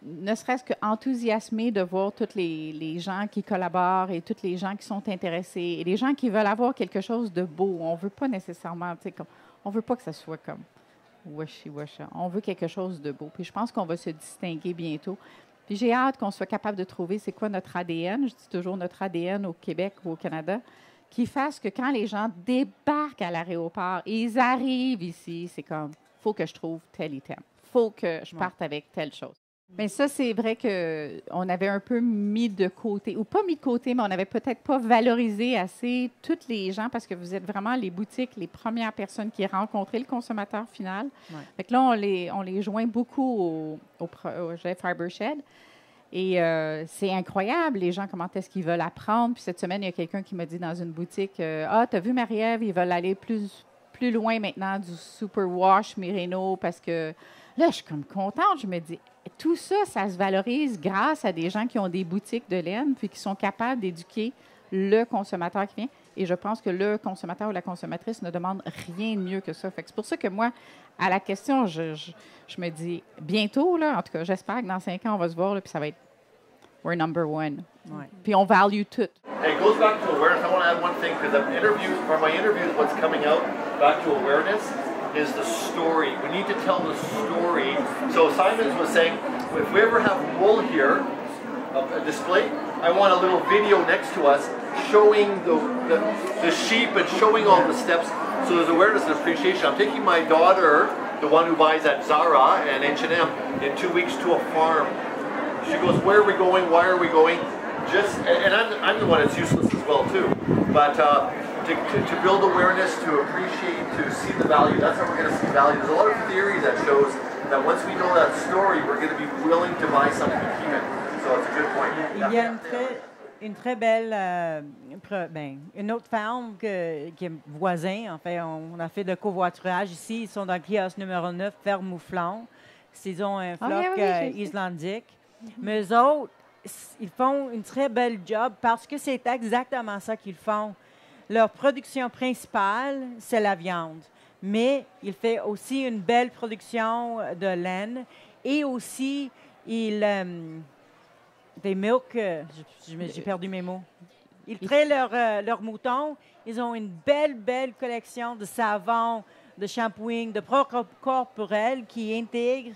ne serait-ce qu'enthousiasmée de voir tous les gens qui collaborent et tous les gens qui sont intéressés et les gens qui veulent avoir quelque chose de beau. On ne veut pas nécessairement, on ne veut pas que ça soit comme washy-washa. On veut quelque chose de beau. Puis je pense qu'on va se distinguer bientôt. Puis j'ai hâte qu'on soit capable de trouver c'est quoi notre ADN, je dis toujours notre ADN au Québec ou au Canada, qui fasse que quand les gens débarquent à l'aéroport et ils arrivent ici, c'est comme, il faut que je trouve tel item. Il faut que je parte avec telle chose. Bien, ça, c'est vrai qu'on avait un peu mis de côté, ou pas mis de côté, mais on n'avait peut-être pas valorisé assez toutes les gens parce que vous êtes vraiment les boutiques, les premières personnes qui rencontraient le consommateur final. Ouais. Fait que là, on les joint beaucoup au Fibreshed. Et c'est incroyable, les gens, comment est-ce qu'ils veulent apprendre. Puis cette semaine, il y a quelqu'un qui m'a dit dans une boutique, ah, t'as vu Marie-Ève, ils veulent aller plus loin maintenant du superwash Merino parce que là, je suis comme contente. Je me dis, tout ça, ça se valorise grâce à des gens qui ont des boutiques de laine puis qui sont capables d'éduquer le consommateur qui vient. Et je pense que le consommateur ou la consommatrice ne demande rien de mieux que ça. Fait que c'est pour ça que moi, à la question, je me dis bientôt, là, en tout cas, j'espère que dans 5 ans, on va se voir, là, puis ça va être we're number one. Ouais. Puis on value tout. It goes back to awareness. I want to add one thing because my interviews, what's coming out back to awareness is the story. We need to tell the story. So Simons was saying, if we ever have wool here, a display, I want a little video next to us showing the sheep and showing all the steps. So there's awareness and appreciation. I'm taking my daughter, the one who buys at Zara and H&M, in 2 weeks to a farm. She goes, where are we going? Why are we going? And I'm the one that's useless as well too. But to build awareness, to appreciate, to see the value. That's how we're going to see value. There's a lot of theory that shows that once we know that story, we're going to be willing to buy something and keep it. So it's a good point. Il y a une très belle, une autre ferme qui est voisin. En fait, on a fait le covoiturage ici. Ils sont dans le kiosque numéro 9, ferme mouflon. Ils ont un floc islandique. Mais eux autres, ils font une très belle job parce que c'est exactement ça qu'ils font. Leur production principale, c'est la viande. Mais ils font aussi une belle production de laine. Et aussi, des milk, j'ai perdu mes mots. Ils traitent leurs moutons. Ils ont une belle collection de savons, de shampoing, de produits corporels qui intègrent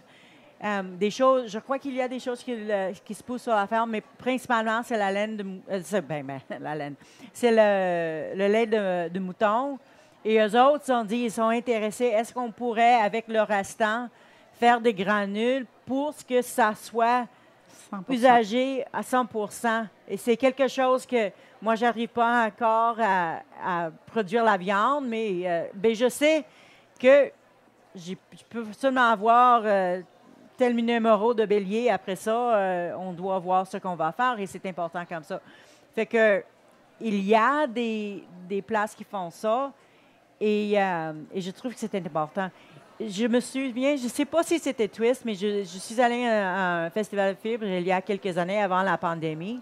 des choses. Je crois qu'il y a des choses qui se poussent sur la ferme, mais principalement, c'est la laine la laine. C'est le lait de mouton. Et eux autres ils sont intéressés. Est-ce qu'on pourrait, avec le restant, faire des granules pour que ça soit 100%. Usagé à 100%. Et c'est quelque chose que moi, je n'arrive pas encore à produire la viande, mais je sais que je peux seulement avoir tel numéro de bélier. Après ça, on doit voir ce qu'on va faire et c'est important comme ça. Fait que il y a des places qui font ça et je trouve que c'est important. Je me souviens, je ne sais pas si c'était Twist, mais je suis allée à un festival de fibres il y a quelques années avant la pandémie.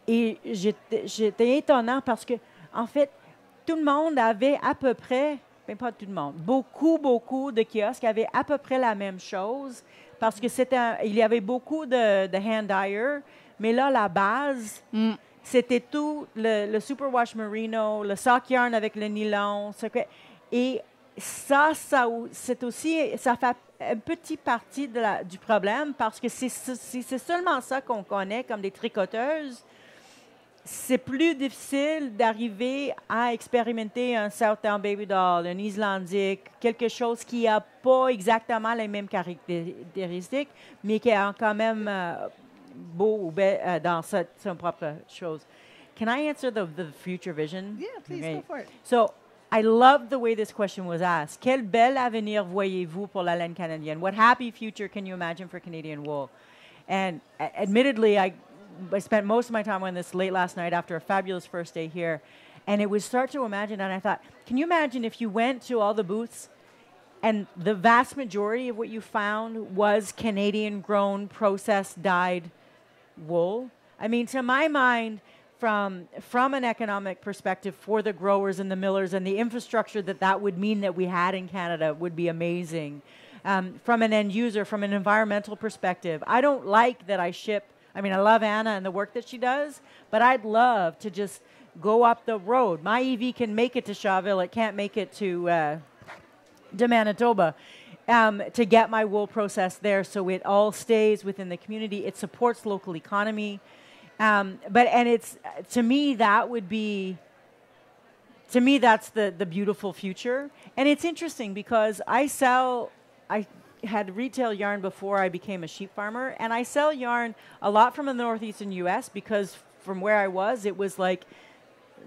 Et j'étais étonnant parce que, en fait, tout le monde avait à peu près, pas tout le monde, beaucoup de kiosques avaient à peu près la même chose parce que il y avait beaucoup de hand dyer, mais là, la base, c'était tout le superwash merino, le sock yarn avec le nylon, et ça c'est aussi, ça fait une petite partie du problème parce que c'est seulement ça qu'on connaît comme des tricoteuses. C'est plus difficile d'arriver à expérimenter un Southdown Baby Doll, un Islandique, quelque chose qui n'a pas exactement les mêmes caractéristiques, mais qui est quand même beau dans son propre chose. Can I answer the future vision? Yeah, please go for it. So, I love the way this question was asked. Quel bel avenir voyez-vous pour la laine canadienne? What happy future can you imagine for Canadian wool? And admittedly, I spent most of my time on this late last night after a fabulous first day here. And it was start to imagine, and I thought, can you imagine if you went to all the booths and the vast majority of what you found was Canadian-grown, processed, dyed wool? I mean, to my mind, from an economic perspective for the growers and the millers and the infrastructure that would mean that we had in Canada would be amazing. From an end user, from an environmental perspective, I don't like that I love Anna and the work that she does, but I'd love to just go up the road. My EV can make it to Shawville. It can't make it to Manitoba. To get my wool processed there so it all stays within the community. It supports local economy. It's to me that's the beautiful future. And it's interesting because I had retail yarn before I became a sheep farmer, and I sell yarn a lot from the northeastern U.S. because from where I was, it was like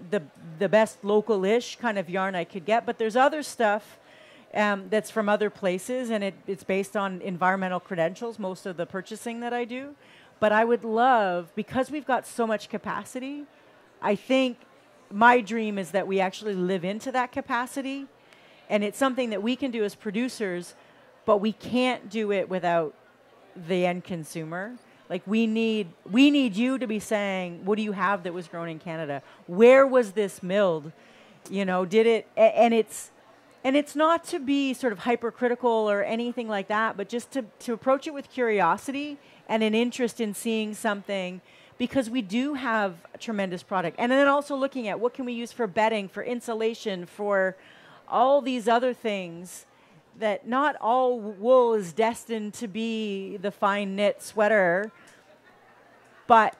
the best local-ish kind of yarn I could get. But there's other stuff that's from other places, and it's based on environmental credentials, most of the purchasing that I do. But I would love, because we've got so much capacity, I think my dream is that we actually live into that capacity. And it's something that we can do as producers, but we can't do it without the end consumer. Like we need you to be saying, what do you have that was grown in Canada? Where was this milled? You know, did it, and it's not to be sort of hypercritical or anything like that, but just to approach it with curiosity and an interest in seeing something, because we do have a tremendous product. And then also looking at what can we use for bedding, for insulation, for all these other things, that not all wool is destined to be the fine knit sweater, but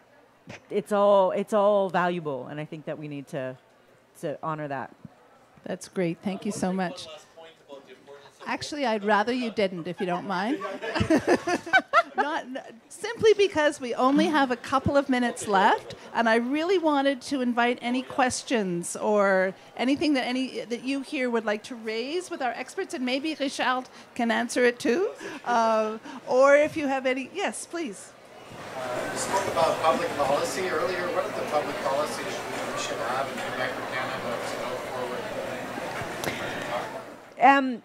it's all valuable. And I think that we need to honor that. That's great. Thank you so much. Actually, I'd rather you didn't, if you don't mind. Simply because we only have a couple of minutes left, and I really wanted to invite any questions or anything that you here would like to raise with our experts, and maybe Richard can answer it too. Or if you have any, yes, please. You spoke about public policy earlier. What are the public policies we should have in Quebec or Canada to go forward?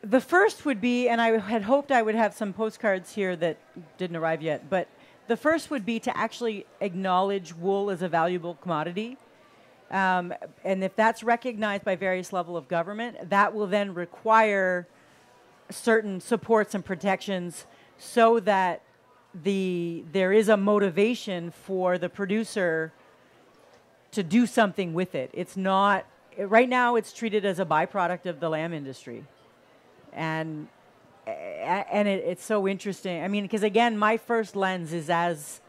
The first would be, and I had hoped I would have some postcards here that didn't arrive yet, but the first would be to actually acknowledge wool as a valuable commodity. And if that's recognized by various levels of government, that will then require certain supports and protections so that there is a motivation for the producer to do something with it. It's not, right now it's treated as a byproduct of the lamb industry. And it's so interesting. I mean, because again, my first lens is as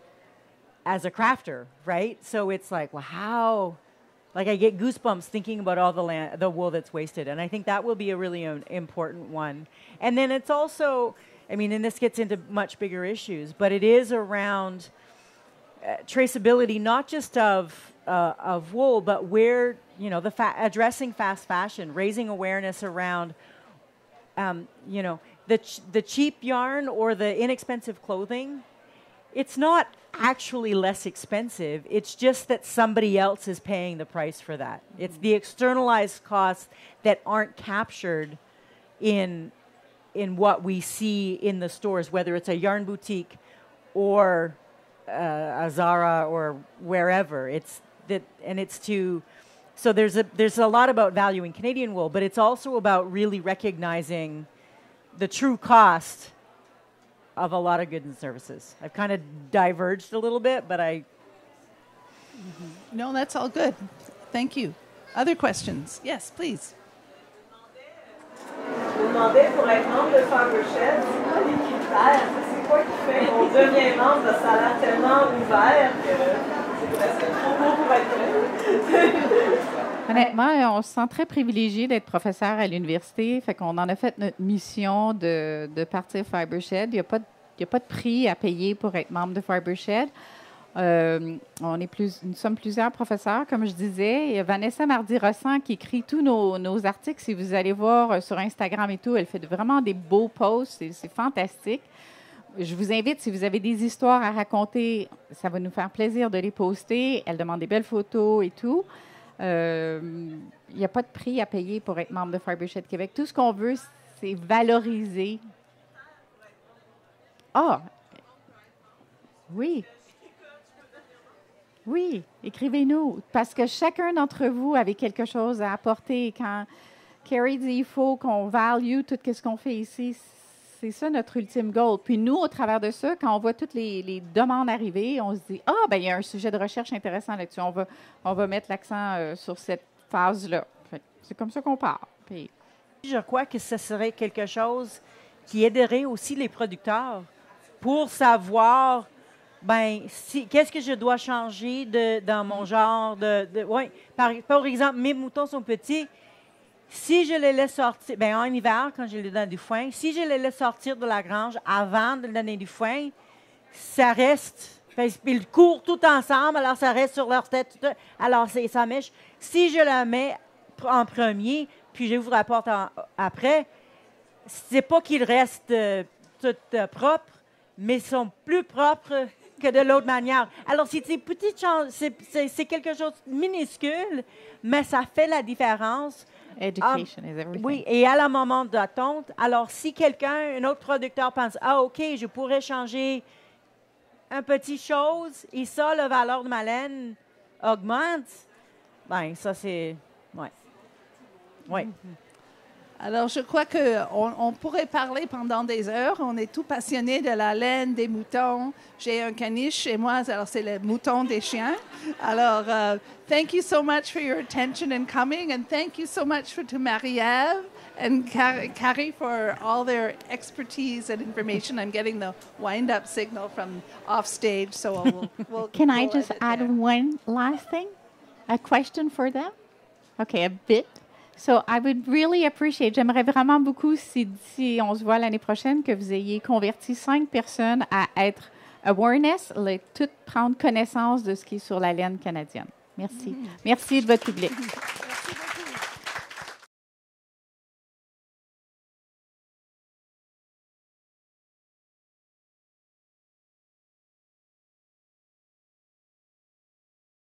a crafter, right? So it's like, well, how? Like I get goosebumps thinking about all the wool that's wasted, and I think that will be a really important one. And then it's also, I mean, and this gets into much bigger issues, but it is around traceability, not just of wool, but where, you know, addressing fast fashion, raising awareness around. You know, the cheap yarn or the inexpensive clothing, it's not actually less expensive. It's just that somebody else is paying the price for that. Mm-hmm. It's the externalized costs that aren't captured in what we see in the stores, whether it's a yarn boutique or a Zara or wherever. So there's a lot about valuing Canadian wool, but it's also about really recognizing the true cost of a lot of goods and services. I've kind of diverged a little bit, but I... Mm-hmm. No, that's all good. Thank you. Other questions? Yes, please. Je vous demandais pour être membre de Fibreshed, c'est quoi les critères? C'est quoi qui fait qu'on devient membre? Ça a l'air tellement ouvert que... Honnêtement, on se sent très privilégié d'être professeur à l'université. Fait qu'on en a fait notre mission de partir Fibreshed. Il n'y a pas de prix à payer pour être membre de Fibreshed. Nous sommes plusieurs professeurs, comme je disais. Il y a Vanessa Mardy-Rossan qui écrit tous nos articles. Si vous allez voir sur Instagram et tout, elle fait vraiment des beaux posts. C'est fantastique. Je vous invite, si vous avez des histoires à raconter, ça va nous faire plaisir de les poster. Elle demande des belles photos et tout. Il n'y a pas de prix à payer pour être membre de Fibreshed Québec. Tout ce qu'on veut, c'est valoriser. Ah! Oui. Oui, écrivez-nous. Parce que chacun d'entre vous avait quelque chose à apporter. Quand Karri dit il faut qu'on value tout ce qu'on fait ici, c'est ça notre ultime goal. Puis nous, au travers de ça, quand on voit toutes les demandes arriver, on se dit « Ah, ben il y a un sujet de recherche intéressant là-dessus. On va mettre l'accent sur cette phase-là. » C'est comme ça qu'on part. Puis... Je crois que ce serait quelque chose qui aiderait aussi les producteurs pour savoir, ben, qu'est-ce que je dois changer dans mon genre de ouais. Par exemple, mes moutons sont petits. Si je les laisse sortir, ben en hiver, quand je les donne du foin, si je les laisse sortir de la grange avant de donner du foin, ça reste, ils courent tout ensemble, alors ça reste sur leur tête, alors ça mèche. Si je la mets en premier, puis je vous rapporte après, c'est pas qu'ils restent tout propres, mais ils sont plus propres que de l'autre manière. Alors, c'est des petites choses, c'est quelque chose de minuscule, mais ça fait la différence. Education is everything. Oui, et à la moment d'attente, alors si quelqu'un, un autre producteur pense, ah, OK, je pourrais changer un petit chose et ça, la valeur de ma laine augmente, bien, ça, c'est... Ouais. Oui. Alors, je crois qu'on pourrait parler pendant des heures. On est tout passionnés de la laine, des moutons. J'ai un caniche chez moi, alors c'est le mouton des chiens. Alors, thank you so much for your attention and coming, and thank you so much to Marie-Ève and Karri for all their expertise and information. I'm getting the wind-up signal from off stage, so we'll Can I just add one last thing? A question for them? Okay, a bit. So I would really appreciate, j'aimerais vraiment beaucoup si d'ici on se voit l'année prochaine, que vous ayez converti 5 personnes à être awareness, toutes prendre connaissance de ce qui est sur la laine canadienne. Merci. Merci de votre public.